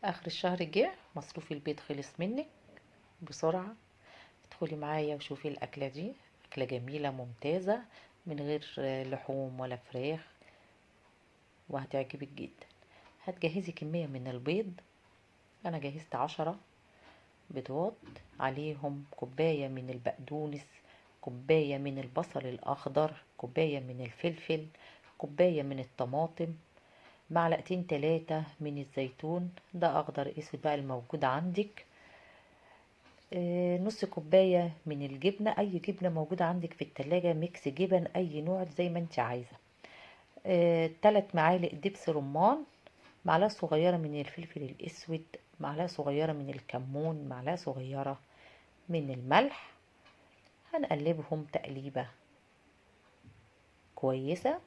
اخر الشهر جه مصروف البيت خلص منك بسرعة. ادخلي معايا وشوفي الاكلة دي. اكلة جميلة ممتازة من غير لحوم ولا فراخ، وهتعجبك جدا. هتجهزي كمية من البيض. انا جهزت 10 بيضات، عليهم كوباية من البقدونس، كوباية من البصل الاخضر، كوباية من الفلفل، كوباية من الطماطم، معلقتين 3 من الزيتون، ده اخضر اسود بقى الموجود عندك. نص كوباية من الجبنة، أي جبنة موجودة عندك في التلاجة، ميكس جبن أي نوع زي ما انت عايزة. 3 معالق دبس رمان، معلقة صغيرة من الفلفل الأسود، معلقة صغيرة من الكمون، معلقة صغيرة من الملح. هنقلبهم تقليبة كويسة.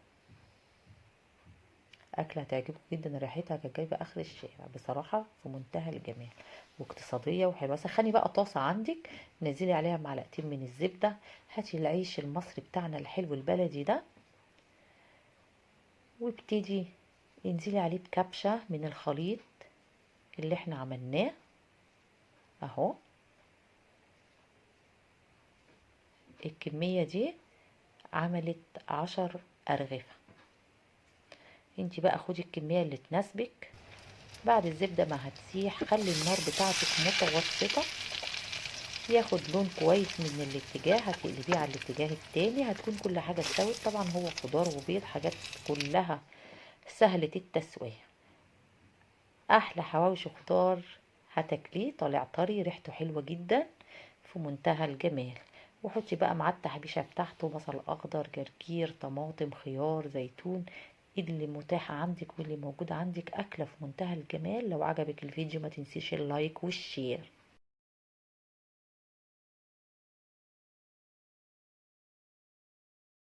أكلة هتعجبكم جدا، ريحتها كانت جايبة آخر الشارع بصراحة، في منتهى الجمال واقتصادية وحلوة. سخني بقى طاسة عندك، نزلي عليها معلقتين من الزبدة. هاتي العيش المصري بتاعنا الحلو البلدي ده، وابتدي انزلي عليه بكبشة من الخليط اللي احنا عملناه اهو. الكمية دي عملت 10 أرغفة. انتي بقى خدي الكمية اللي تناسبك. بعد الزبدة ما هتسيح خلي النار بتاعتك متوسطة، ياخد لون كويس من الاتجاه، هتقلبيه على الاتجاه التاني، هتكون كل حاجة استوت. طبعا هو خضار وبيض، حاجات كلها سهلة التسوية. احلى حواوشي خضار هتاكليه، طالع طري، ريحته حلوة جدا في منتهى الجمال. وحطي بقى مع التحبيشة بتاعته بصل اخضر، جرجير، طماطم، خيار، زيتون، اللي متاح عندك واللي موجود عندك. اكلة في منتهى الجمال. لو عجبك الفيديو ما تنسيش اللايك والشير.